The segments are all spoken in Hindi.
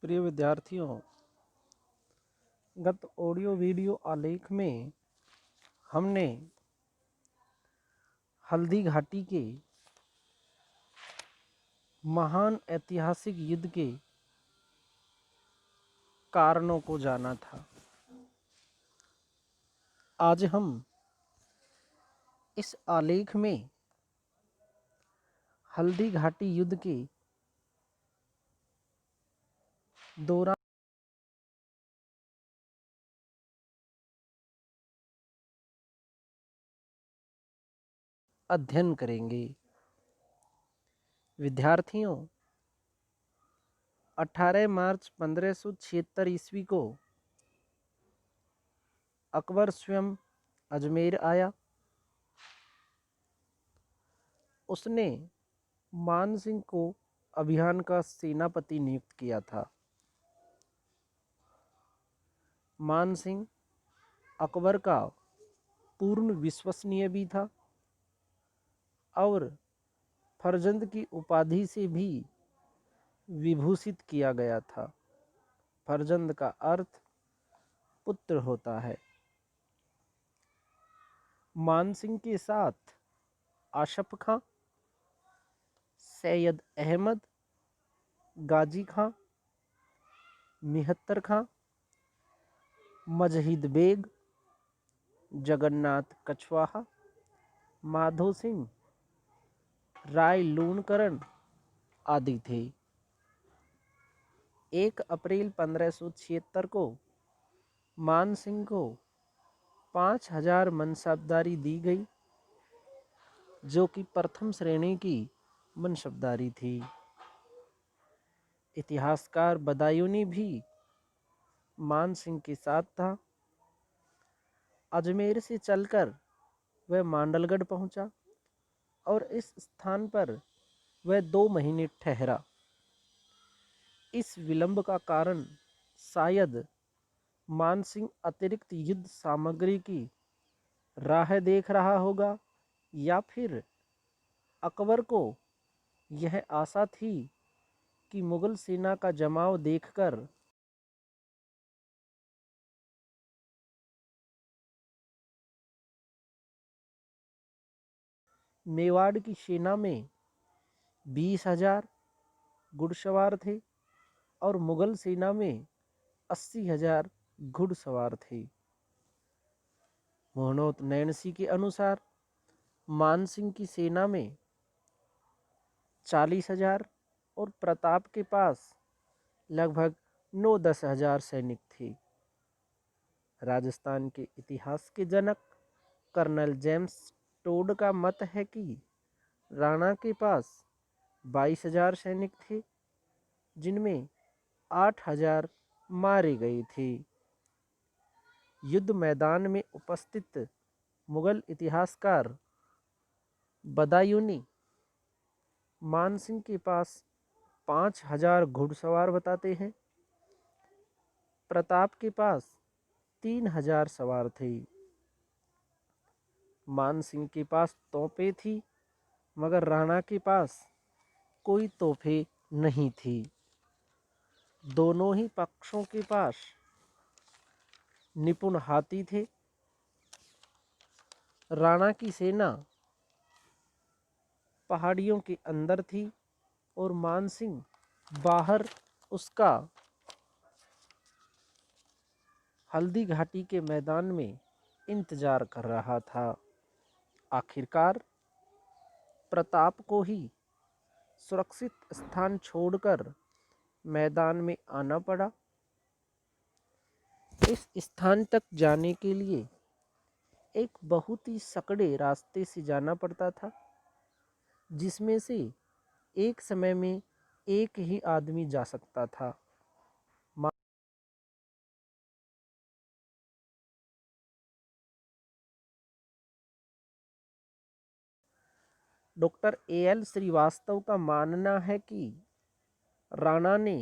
प्रिय विद्यार्थियों, गत ऑडियो वीडियो आलेख में हमने हल्दी घाटी के महान ऐतिहासिक युद्ध के कारणों को जाना था। आज हम इस आलेख में हल्दी घाटी युद्ध के दौरान अध्ययन करेंगे। विद्यार्थियों, 18 मार्च 1576 ईस्वी को अकबर स्वयं अजमेर आया। उसने मान सिंह को अभियान का सेनापति नियुक्त किया था। मान सिंह अकबर का पूर्ण विश्वसनीय भी था और फरजंद की उपाधि से भी विभूषित किया गया था। फरजंद का अर्थ पुत्र होता है। मान सिंह के साथ आशफ खां, सैयद अहमद, गाजी खां, मिहत्तर खां, मजहिद बेग, जगन्नाथ कछवाहा, माधो सिंह, राय लूणकरण आदि थे। 1 अप्रैल 1576 को मान सिंह को 5000 मनसबदारी दी गई, जो कि प्रथम श्रेणी की मनसबदारी थी। इतिहासकार बदायूनी भी मान सिंह के साथ था। अजमेर से चलकर वह मांडलगढ़ पहुंचा और इस स्थान पर वह 2 महीने ठहरा। इस विलंब का कारण शायद मान सिंह अतिरिक्त युद्ध सामग्री की राह देख रहा होगा, या फिर अकबर को यह आशा थी कि मुगल सेना का जमाव देखकर मेवाड़ की सेना में 20,000 घुड़सवार थे और मुगल सेना में 80,000 घुड़सवार थे। मोहनोत नैनसी के अनुसार मान सिंह की सेना में 40,000 और प्रताप के पास लगभग 9-10 हजार सैनिक थे। राजस्थान के इतिहास के जनक कर्नल जेम्स टोड का मत है कि राणा के पास 22,000 सैनिक थे, जिनमें 8,000 मारे गए थे। युद्ध मैदान में उपस्थित मुगल इतिहासकार बदायूनी मान सिंह के पास 5,000 घुड़सवार बताते हैं। प्रताप के पास 3,000 सवार थे। मान सिंह के पास तोपें थी, मगर राणा के पास कोई तोपें नहीं थी। दोनों ही पक्षों के पास निपुण हाथी थे। राणा की सेना पहाड़ियों के अंदर थी और मान सिंह बाहर उसका हल्दी घाटी के मैदान में इंतजार कर रहा था। आखिरकार प्रताप को ही सुरक्षित स्थान छोड़कर मैदान में आना पड़ा। इस स्थान तक जाने के लिए एक बहुत ही सकड़े रास्ते से जाना पड़ता था, जिसमें से एक समय में एक ही आदमी जा सकता था। Doctor A.L. श्रीवास्तव का मानना है कि राणा ने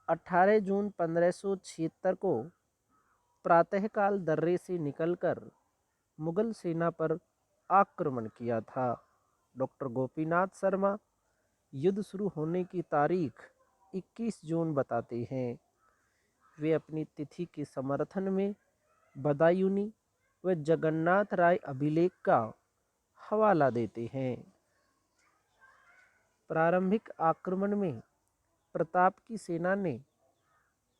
18 जून 1576 को प्रातःकाल दर्रे से निकलकर मुगल सेना पर आक्रमण किया था। डॉक्टर गोपीनाथ शर्मा युद्ध शुरू होने की तारीख 21 जून बताते हैं। वे अपनी तिथि के समर्थन में बदायूनी व जगन्नाथ राय अभिलेख का हवाला देते हैं। प्रारंभिक आक्रमण में प्रताप की सेना ने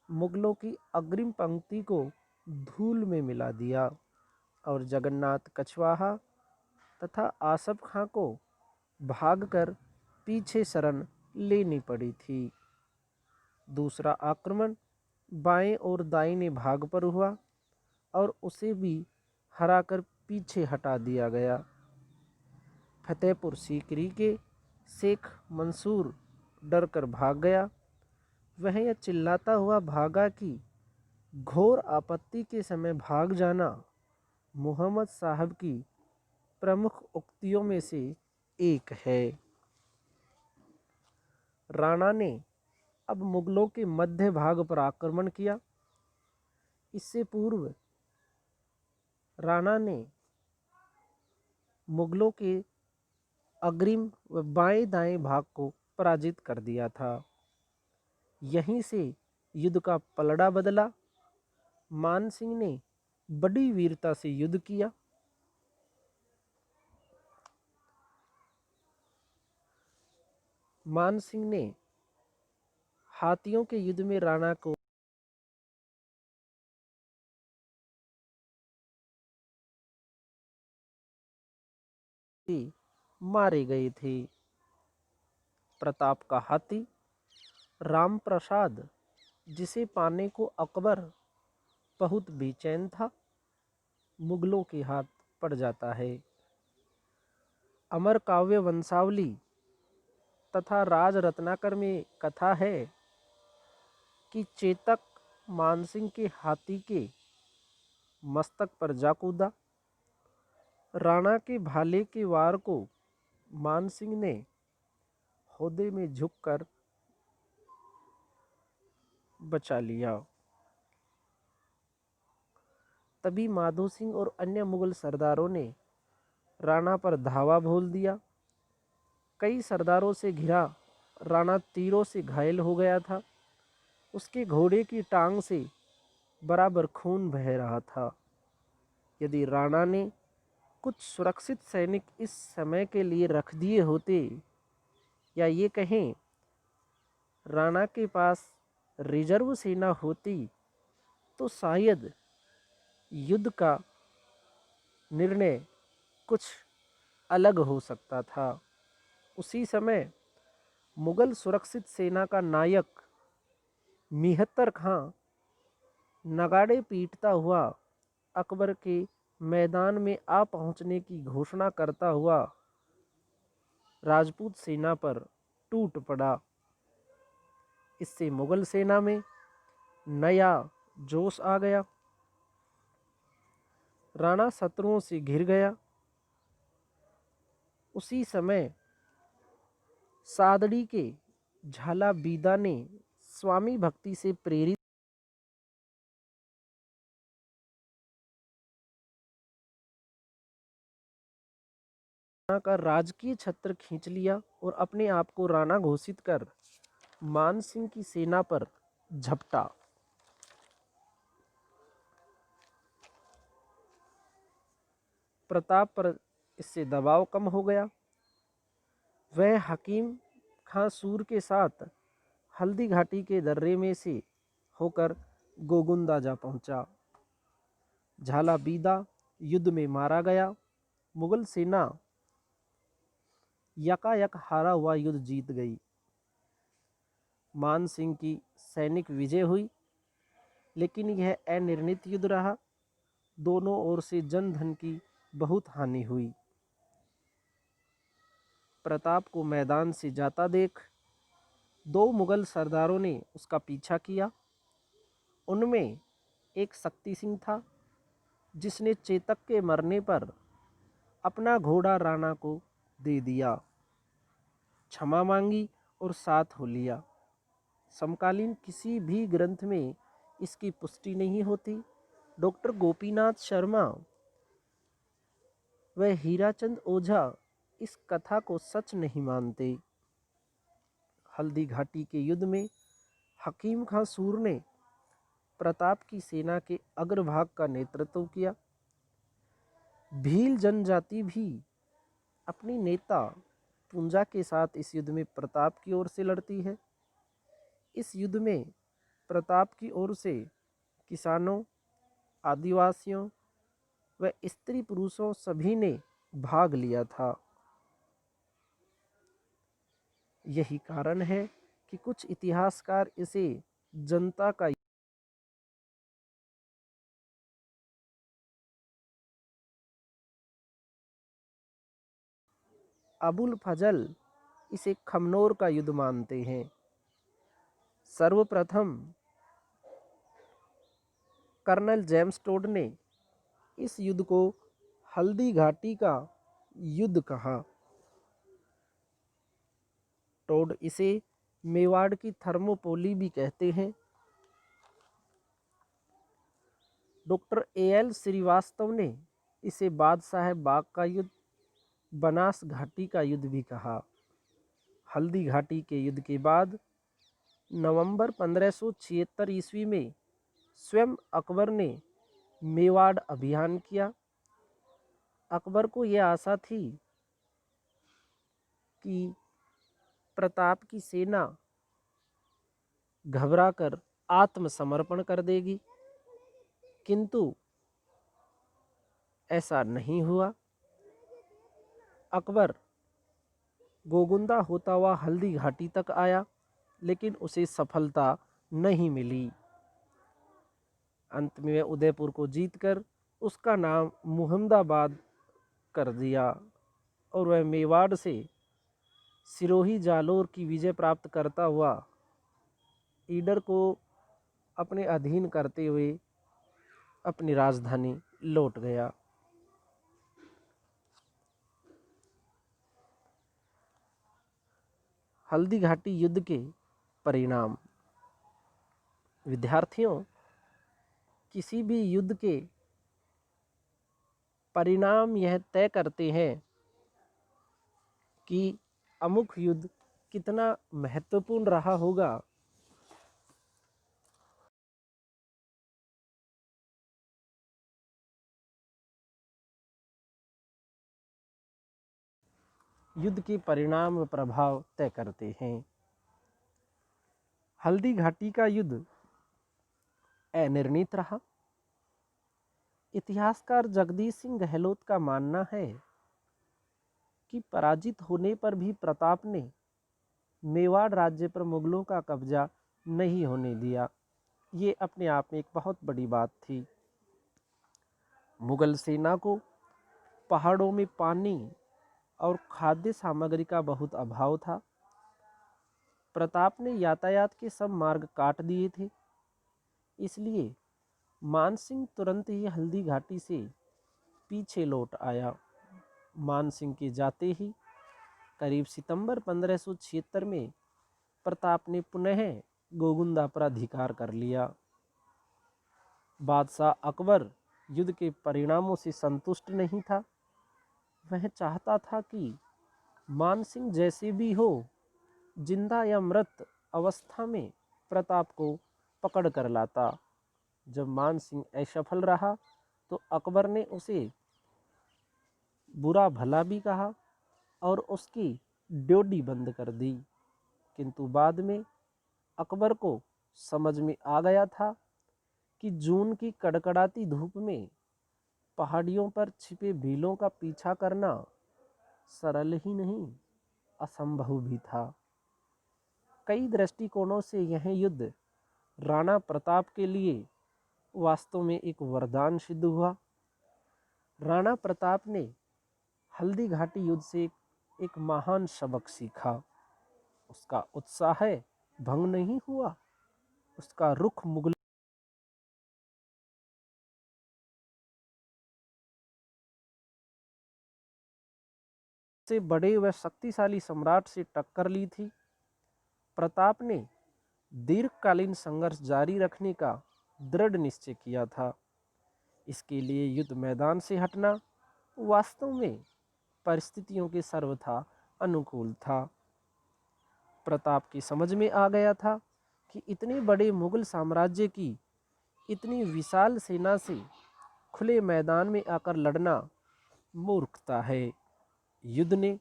मुगलों की अग्रिम पंक्ति को धूल में मिला दिया और जगन्नाथ कछवाहा तथा आसफ खां को भागकर पीछे शरण लेनी पड़ी थी। दूसरा आक्रमण बाएं और दाहिने भाग पर हुआ और उसे भी हराकर पीछे हटा दिया गया। फतेहपुर सीकरी के शेख मंसूर डरकर भाग गया। वह यह चिल्लाता हुआ भागा कि घोर आपत्ति के समय भाग जाना मोहम्मद साहब की प्रमुख उक्तियों में से एक है। राणा ने अब मुगलों के मध्य भाग पर आक्रमण किया। इससे पूर्व राणा ने मुगलों के अग्रिम व बाएं दाएं भाग को पराजित कर दिया था। यहीं से युद्ध का पलड़ा बदला। मान सिंह ने बड़ी वीरता से युद्ध किया। मान सिंह ने हाथियों के युद्ध में राणा को मारे गए थे। प्रताप का हाथी राम प्रसाद, जिसे पाने को अकबर बहुत बेचैन था, मुगलों के हाथ पड़ जाता है। अमर काव्य वंशावली तथा राज रत्नाकर में कथा है कि चेतक मानसिंह के हाथी के मस्तक पर जा कूदा। राणा के भाले के वार को मानसिंह ने होदे में झुककर बचा लिया। तभी माधो सिंह और अन्य मुगल सरदारों ने राणा पर धावा बोल दिया। कई सरदारों से घिरा राणा तीरों से घायल हो गया था। उसके घोड़े की टांग से बराबर खून बह रहा था। यदि राणा ने कुछ सुरक्षित सैनिक इस समय के लिए रख दिए होते, या ये कहें राणा के पास रिजर्व सेना होती, तो शायद युद्ध का निर्णय कुछ अलग हो सकता था। उसी समय मुगल सुरक्षित सेना का नायक मिहत्तर खां नगाड़े पीटता हुआ अकबर के मैदान में आ पहुंचने की घोषणा करता हुआ राजपूत सेना पर टूट पड़ा। इससे मुगल सेना में नया जोश आ गया। राणा शत्रुओं से घिर गया। उसी समय सादड़ी के झाला बीदा ने स्वामी भक्ति से प्रेरित का राजकीय छत्र खींच लिया और अपने आप को राणा घोषित कर मान सिंह की सेना पर झपटा। प्रताप पर इससे दबाव कम हो गया। वह हकीम खां सूर के साथ हल्दी घाटी के दर्रे में से होकर गोगुंदा जा पहुंचा। झाला बीदा युद्ध में मारा गया। मुगल सेना यकायक हारा हुआ युद्ध जीत गई। मान सिंह की सैनिक विजय हुई, लेकिन यह अनिर्णित युद्ध रहा। दोनों ओर से जन धन की बहुत हानि हुई। प्रताप को मैदान से जाता देख दो मुगल सरदारों ने उसका पीछा किया। उनमें एक शक्ति सिंह था, जिसने चेतक के मरने पर अपना घोड़ा राणा को दे दिया, क्षमा मांगी और साथ हो लिया। समकालीन किसी भी ग्रंथ में इसकी पुष्टि नहीं होती। डॉक्टर गोपीनाथ शर्मा व हीराचंद ओझा इस कथा को सच नहीं मानते। हल्दी घाटी के युद्ध में हकीम खां सूर ने प्रताप की सेना के अग्रभाग का नेतृत्व किया। भील जनजाति भी अपनी नेता पुंजा के साथ इस युद्ध में प्रताप की ओर से लड़ती है। इस युद्ध में प्रताप की ओर से किसानों, आदिवासियों व स्त्री पुरुषों सभी ने भाग लिया था। यही कारण है कि कुछ इतिहासकार इसे जनता का अबुल फजल इसे खमनोर का युद्ध मानते हैं। सर्वप्रथम कर्नल जेम्स टोड ने इस युद्ध को हल्दी घाटी का युद्ध कहा। टोड इसे मेवाड़ की थर्मोपोली भी कहते हैं। Doctor A.L. श्रीवास्तव ने इसे बादशाह बाग का युद्ध, बनास घाटी का युद्ध भी कहा। हल्दी घाटी के युद्ध के बाद नवंबर 1576 ईस्वी में स्वयं अकबर ने मेवाड़ अभियान किया। अकबर को यह आशा थी कि प्रताप की सेना घबराकर आत्मसमर्पण कर देगी, किंतु ऐसा नहीं हुआ। अकबर गोगुंदा होता हुआ हल्दी घाटी तक आया, लेकिन उसे सफलता नहीं मिली। अंत में उदयपुर को जीतकर उसका नाम मुहम्मदाबाद कर दिया और वह मेवाड़ से सिरोही जालोर की विजय प्राप्त करता हुआ ईडर को अपने अधीन करते हुए अपनी राजधानी लौट गया। हल्दी घाटी युद्ध के परिणाम। विद्यार्थियों, किसी भी युद्ध के परिणाम यह तय करते हैं कि अमुक युद्ध कितना महत्वपूर्ण रहा होगा। युद्ध के परिणाम व प्रभाव तय करते हैं। हल्दी घाटी का युद्ध अनिर्णित रहा। इतिहासकार जगदीश सिंह गहलोत का मानना है कि पराजित होने पर भी प्रताप ने मेवाड़ राज्य पर मुगलों का कब्जा नहीं होने दिया। ये अपने आप में एक बहुत बड़ी बात थी। मुगल सेना को पहाड़ों में पानी और खाद्य सामग्री का बहुत अभाव था। प्रताप ने यातायात के सब मार्ग काट दिए थे, इसलिए मानसिंह तुरंत ही हल्दी घाटी से पीछे लौट आया। मानसिंह के जाते ही करीब सितंबर 1576 में प्रताप ने पुनः गोगुंदा पर अधिकार कर लिया। बादशाह अकबर युद्ध के परिणामों से संतुष्ट नहीं था। वह चाहता था कि मानसिंह जैसे भी हो, जिंदा या मृत अवस्था में प्रताप को पकड़ कर लाता। जब मानसिंह असफल रहा तो अकबर ने उसे बुरा भला भी कहा और उसकी ड्योढ़ी बंद कर दी। किंतु बाद में अकबर को समझ में आ गया था कि जून की कड़कड़ाती धूप में पहाड़ियों पर छिपे भीलों का पीछा करना सरल ही नहीं, असंभव भी था। कई दृष्टिकोणों से यह युद्ध राणा प्रताप के लिए वास्तव में एक वरदान सिद्ध हुआ। राणा प्रताप ने हल्दी घाटी युद्ध से एक महान सबक सीखा। उसका उत्साह भंग नहीं हुआ, उसका रुख मुगल से बड़े व शक्तिशाली सम्राट से टक्कर ली थी। प्रताप ने दीर्घकालीन संघर्ष जारी रखने का दृढ़ निश्चय किया था। इसके लिए युद्ध मैदान से हटना वास्तव में परिस्थितियों के सर्वथा अनुकूल था। प्रताप की समझ में आ गया था कि इतनी बड़े मुगल साम्राज्य की इतनी विशाल सेना से खुले मैदान में आकर लड़ना मूर्खता है। युद्ध ने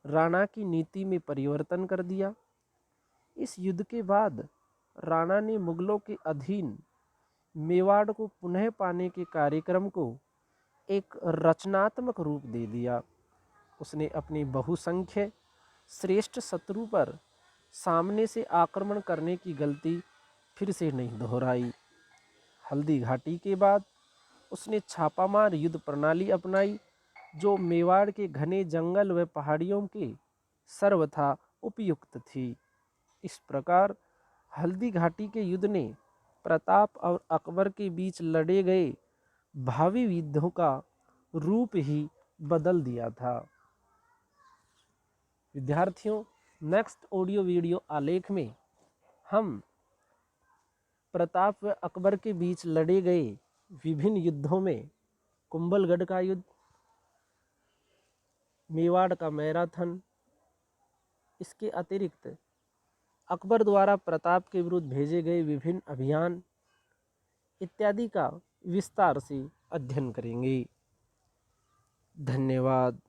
राणा की नीति में परिवर्तन कर दिया। इस युद्ध के बाद राणा ने मुगलों के अधीन मेवाड़ को पुनः पाने के कार्यक्रम को एक रचनात्मक रूप दे दिया। उसने अपनी बहुसंख्य श्रेष्ठ शत्रु पर सामने से आक्रमण करने की गलती फिर से नहीं दोहराई। हल्दी घाटी के बाद उसने छापामार युद्ध प्रणाली अपनाई, जो मेवाड़ के घने जंगल व पहाड़ियों के सर्वथा उपयुक्त थी। इस प्रकार हल्दी घाटी के युद्ध ने प्रताप और अकबर के बीच लड़े गए भावी युद्धों का रूप ही बदल दिया था। विद्यार्थियों, नेक्स्ट ऑडियो वीडियो आलेख में हम प्रताप व अकबर के बीच लड़े गए विभिन्न युद्धों में कुंभलगढ़ का युद्ध, मेवाड़ का मैराथन, इसके अतिरिक्त अकबर द्वारा प्रताप के विरुद्ध भेजे गए विभिन्न अभियान इत्यादि का विस्तार से अध्ययन करेंगे। धन्यवाद।